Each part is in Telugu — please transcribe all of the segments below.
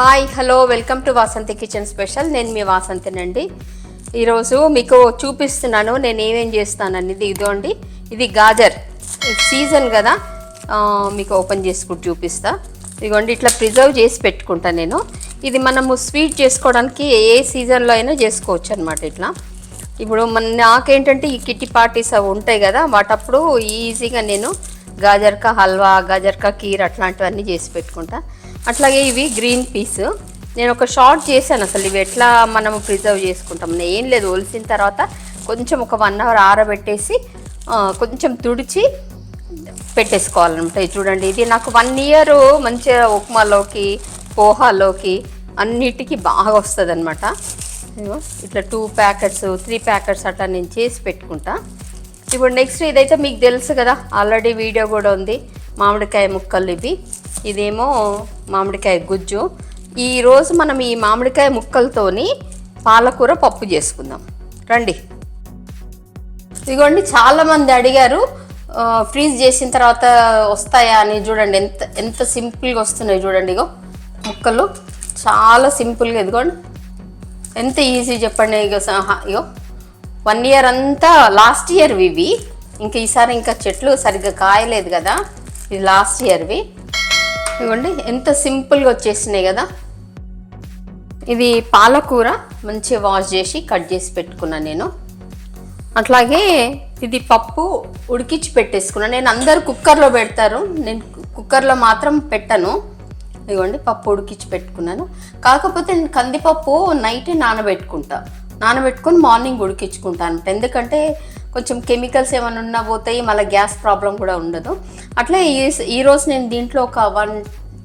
Hi hello welcome to Vasanthi kitchen special. నేను మీ వాసంతినండి. ఈరోజు మీకు చూపిస్తున్నాను నేను ఏమేం చేస్తాననేది. ఇదిగోండి, ఇది గాజర్ సీజన్ కదా, మీకు ఓపెన్ చేసుకుంటూ చూపిస్తా. ఇదిగోండి, ఇట్లా ప్రిజర్వ్ చేసి పెట్టుకుంటా నేను. ఇది మనము స్వీట్ చేసుకోవడానికి ఏ సీజన్లో అయినా చేసుకోవచ్చు అనమాట. ఇట్లా ఇప్పుడు నాకేంటంటే ఈ కిట్టి పార్టీస్ అవి ఉంటాయి కదా, వాటప్పుడు ఈజీగా నేను గాజర్కా హల్వా, గాజర్కా కీర్ అట్లాంటివన్నీ చేసి పెట్టుకుంటా. అట్లాగే ఇవి గ్రీన్ పీస్ నేను ఒక షార్ట్ చేశాను. అసలు ఇవి ఎట్లా మనము ప్రిజర్వ్ చేసుకుంటాం, ఏం లేదు, ఒలిసిన తర్వాత కొంచెం ఒక 1 అవర్ ఆరబెట్టేసి కొంచెం తుడిచి పెట్టేసుకోవాలన్నమాట. ఇది చూడండి, ఇది నాకు 1 ఇయర్ మంచిగా ఉప్మాలోకి, పోహాలోకి అన్నిటికీ బాగా వస్తుంది అనమాట. ఇట్లా 2 ప్యాకెట్స్ 3 ప్యాకెట్స్ అట్లా నేను చేసి పెట్టుకుంటా. ఇప్పుడు నెక్స్ట్ ఇదైతే మీకు తెలుసు కదా, ఆల్రెడీ వీడియో కూడా ఉంది. మామిడికాయ ముక్కలు ఇదేమో మామిడికాయ గుజ్జు. ఈరోజు మనం ఈ మామిడికాయ ముక్కలతోని పాలకూర పప్పు చేసుకుందాం రండి. ఇదిగోండి, చాలామంది అడిగారు ఫ్రీజ్ చేసిన తర్వాత వస్తాయా అని. చూడండి ఎంత సింపుల్గా వస్తున్నాయి. చూడండి, ఇగో ముక్కలు చాలా సింపుల్గా. ఇదిగోండి ఎంత ఈజీ చెప్పండి. ఇగో 1 ఇయర్ అంతా లాస్ట్ ఇయర్వి ఇవి. ఇంకా ఈసారి ఇంకా చెట్లు సరిగ్గా కాయలేదు కదా, ఇది లాస్ట్ ఇయర్వి. ఇవ్వండి ఎంత సింపుల్గా వచ్చేసినాయి కదా. ఇది పాలకూర మంచిగా వాష్ చేసి కట్ చేసి పెట్టుకున్నాను నేను. అట్లాగే ఇది పప్పు ఉడికించి పెట్టేసుకున్నాను నేను. అందరు కుక్కర్లో పెడతారు, నేను కుక్కర్లో మాత్రం పెట్టను. ఇదిగోండి పప్పు ఉడికించి పెట్టుకున్నాను. కాకపోతే నేను కందిపప్పు నైట్ నానబెట్టుకొని మార్నింగ్ ఉడికించుకుంటాను. ఎందుకంటే కొంచెం కెమికల్స్ ఏమైనా ఉన్నా పోతాయి, మళ్ళీ గ్యాస్ ప్రాబ్లం కూడా ఉండదు. అట్లా ఈరోజు నేను దీంట్లో ఒక 1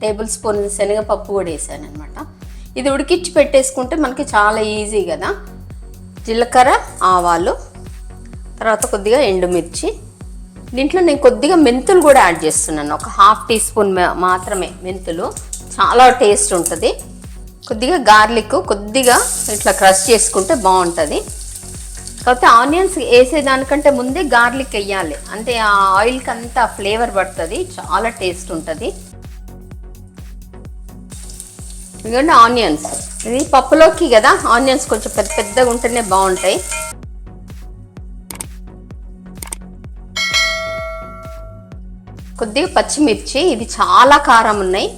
టేబుల్ స్పూన్ శనగపప్పు కూడా వేసాను అనమాట. ఇది ఉడికించి పెట్టేసుకుంటే మనకి చాలా ఈజీ కదా. జీలకర్ర, ఆవాలు, తర్వాత కొద్దిగా ఎండుమిర్చి. దీంట్లో నేను కొద్దిగా మెంతులు కూడా యాడ్ చేస్తున్నాను, ఒక 1/2 టీ స్పూన్ మాత్రమే మెంతులు, చాలా టేస్ట్ ఉంటుంది. కొద్దిగా గార్లిక్ కొద్దిగా ఇట్లా క్రష్ చేసుకుంటే బాగుంటుంది. కాకపోతే ఆనియన్స్ వేసేదానికంటే ముందే గార్లిక్ వేయాలి, అంటే ఆ ఆయిల్కి అంతా ఫ్లేవర్ పడుతుంది, చాలా టేస్ట్ ఉంటుంది. ఇదిగోండి ఆనియన్స్, ఇది పప్పులోకి కదా, ఆనియన్స్ కొంచెం పెద్దగా ఉంటేనే బాగుంటాయి. కొద్దిగా పచ్చిమిర్చి, ఇది చాలా కారం ఉన్నాయి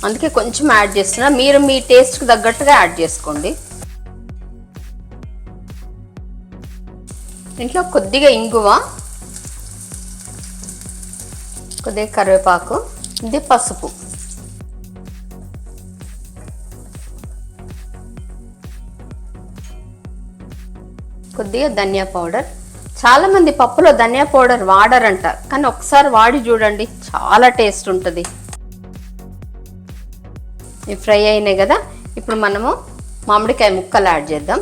అందుకే కొంచెం యాడ్ చేస్తున్నా. మీరు మీ టేస్ట్కి తగ్గట్టుగా యాడ్ చేసుకోండి. ఇంట్లో కొద్దిగా ఇంగువ, కొద్దిగా కరివేపాకు, ఇది పసుపు, కొద్దిగా ధనియా పౌడర్. చాలామంది పప్పులో ధనియా పౌడర్ వాడరంట, కానీ ఒకసారి వాడి చూడండి, చాలా టేస్ట్ ఉంటుంది. ఇవి ఫ్రై అయినాయి కదా, ఇప్పుడు మనము మామిడికాయ ముక్కలు యాడ్ చేద్దాం.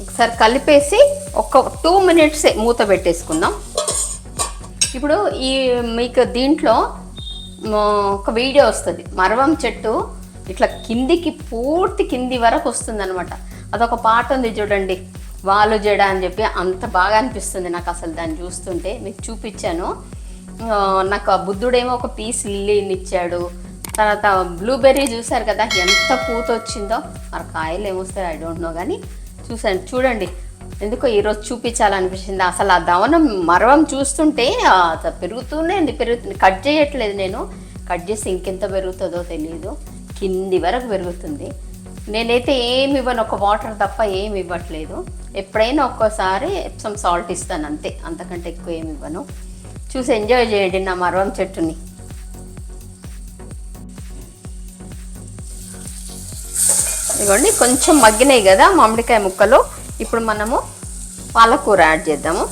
ఒకసారి కలిపేసి ఒక 2 మినిట్స్ మూత పెట్టేసుకుందాం. ఇప్పుడు మీకు దీంట్లో ఒక వీడియో వస్తుంది, మరవం చెట్టు ఇట్లా కిందికి పూర్తి కింది వరకు వస్తుంది అనమాట. అదొక పాట ఉంది చూడండి, వాలు జడ అని చెప్పి. అంత బాగా అనిపిస్తుంది నాకు అసలు దాన్ని చూస్తుంటే. మీకు చూపించాను. నాకు ఆ బుద్ధుడేమో ఒక పీస్ లిల్లీని ఇచ్చాడు. తర్వాత బ్లూబెర్రీ చూసారు కదా, ఎంత పూత వచ్చిందో. మరి కాయలు ఏమొస్తాయో ఐ డోంట్ నో, కానీ చూడండి, ఎందుకో ఈరోజు చూపించాలనిపించింది. అసలు ఆ దవనం మరవం చూస్తుంటే పెరుగుతూనే పెరుగుతుంది. కట్ చేయట్లేదు నేను, కట్ చేసి ఇంకెంత పెరుగుతుందో తెలియదు, కింది వరకు పెరుగుతుంది. నేనైతే ఏమి ఇవ్వను, ఒక వాటర్ తప్ప ఏమి ఇవ్వట్లేదు. ఎప్పుడైనా ఒక్కోసారి ఎప్సమ్ సాల్ట్ ఇస్తాను అంతే, అంతకంటే ఎక్కువ ఏమి ఇవ్వను. చూసి ఎంజాయ్ చేయండి నా మరవం చెట్టుని. ఇదిగోండి కొంచెం మగ్గినాయి కదా మామిడికాయ ముక్కలు. ఇప్పుడు మనము పాలకూర యాడ్ చేద్దాము.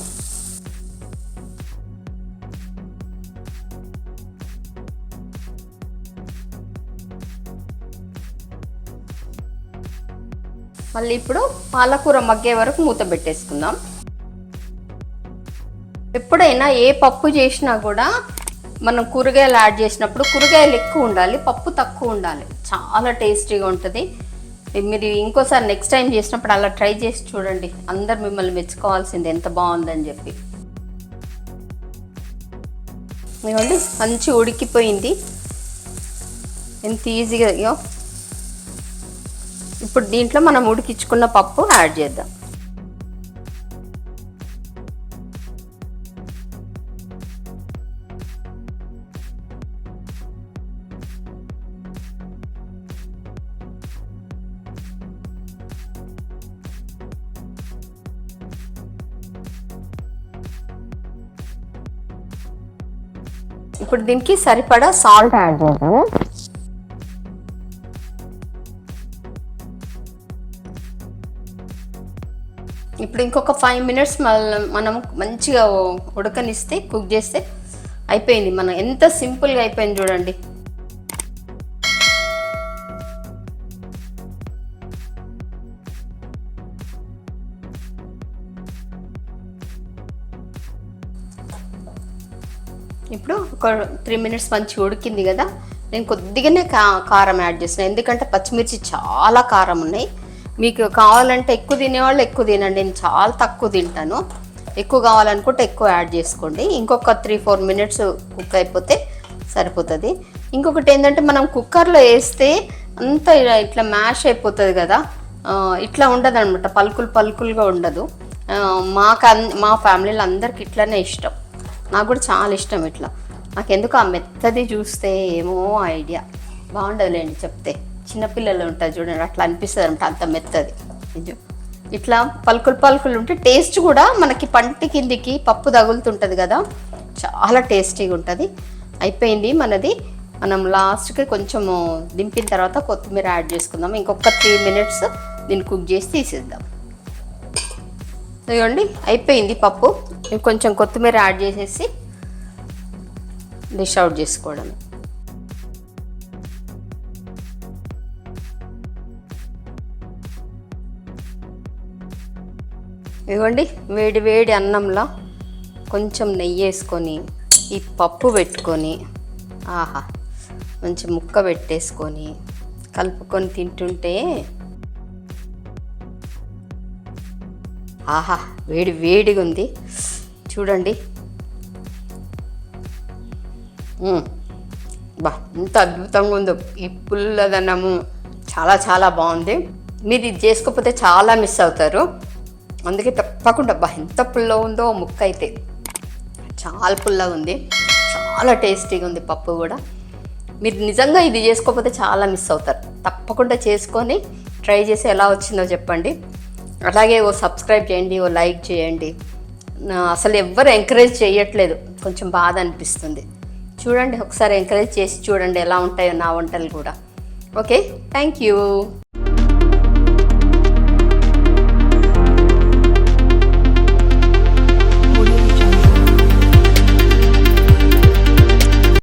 మళ్ళీ ఇప్పుడు పాలకూర మగ్గే వరకు మూత పెట్టేసుకుందాం. ఎప్పుడైనా ఏ పప్పు చేసినా కూడా మనం కూరగాయలు యాడ్ చేసినప్పుడు కూరగాయలు ఎక్కువ ఉండాలి, పప్పు తక్కువ ఉండాలి, చాలా టేస్టీగా ఉంటుంది. మీరు ఇంకోసారి నెక్స్ట్ టైం చేసినప్పుడు అలా ట్రై చేసి చూడండి, అందరు మిమ్మల్ని మెచ్చుకోవాల్సింది ఎంత బాగుందని చెప్పి. ఇదిగోండి మంచి ఉడికిపోయింది, ఎంత ఈజీగా. ఇగో ఇప్పుడు దీంట్లో మనం ఉడికించుకున్న పప్పు యాడ్ చేద్దాం. ఇప్పుడు దీనికి సరిపడా సాల్ట్ యాడ్ చేద్దాము. ఇప్పుడు ఇంకొక 5 minutes మనం మంచిగా ఉడకనిస్తే, కుక్ చేస్తే అయిపోయింది. మనం ఎంత సింపుల్గా అయిపోయింది చూడండి. ఇప్పుడు ఒక 3 minutes మంచిగా ఉడికింది కదా, నేను కొద్దిగానే కారం యాడ్ చేసిన, ఎందుకంటే పచ్చిమిర్చి చాలా కారం ఉన్నాయి. మీకు కావాలంటే ఎక్కువ తినేవాళ్ళు ఎక్కువ తినండి, నేను చాలా తక్కువ తింటాను. ఎక్కువ కావాలనుకుంటే ఎక్కువ యాడ్ చేసుకోండి. ఇంకొక 3-4 minutes కుక్ అయిపోతే సరిపోతుంది. ఇంకొకటి ఏంటంటే మనం కుక్కర్లో వేస్తే అంతా ఇట్లా మ్యాష్ అయిపోతుంది కదా, ఇట్లా ఉండదు అనమాట, పలుకులుగా ఉండదు. మా ఫ్యామిలీలో అందరికి ఇట్లానే ఇష్టం, నాకు కూడా చాలా ఇష్టం ఇట్లా. నాకెందుకు ఆ మెత్తది చూస్తే ఏమో ఐడియా బాగుండదులేండి చెప్తే, చిన్నపిల్లలు ఉంటుంది చూడండి అట్లా అనిపిస్తుంది అనమాట, అంత మెత్తది. ఇట్లా పలుకులు ఉంటే టేస్ట్ కూడా మనకి పంటి కిందికి పప్పు తగులుతుంటుంది కదా, చాలా టేస్టీగా ఉంటుంది. అయిపోయింది మనది. మనం లాస్ట్కి కొంచెము దింపిన తర్వాత కొత్తిమీర యాడ్ చేసుకుందాం. ఇంకొక 3 minutes దీన్ని కుక్ చేసి తీసేద్దాం. ఇదిగోండి అయిపోయింది పప్పు. కొంచెం కొత్తిమీర యాడ్ చేసేసి డిష్ అవుట్ చేసుకోవడం. ఇదిగోండి వేడి అన్నంలో కొంచెం నెయ్యి వేసుకొని ఈ పప్పు పెట్టుకొని, ఆహా మంచి ముక్క పెట్టేసుకొని కలుపుకొని తింటుంటే, ఆహా వేడిగా ఉంది చూడండి. ఎంత అద్భుతంగా ఉందో ఈ పుల్లదన్నము, చాలా బాగుంది. మీరు ఇది చేసుకోకపోతే చాలా మిస్ అవుతారు, అందుకే తప్పకుండా. ఎంత పుల్లగా ఉందో ముక్క అయితే, చాలా పుల్లగా ఉంది, చాలా టేస్టీగా ఉంది పప్పు కూడా. మీరు నిజంగా ఇది చేసుకోకపోతే చాలా మిస్ అవుతారు. తప్పకుండా చేసుకొని ట్రై చేసి ఎలా వచ్చిందో చెప్పండి. అలాగే సబ్స్క్రైబ్ చేయండి, లైక్ చేయండి. అసలు ఎవ్వరు ఎంకరేజ్ చేయట్లేదు, కొంచెం బాధ అనిపిస్తుంది. చూడండి ఒకసారి ఎంకరేజ్ చేసి చూడండి ఎలా ఉంటాయో నా వంటలు కూడా. Okay, thank you.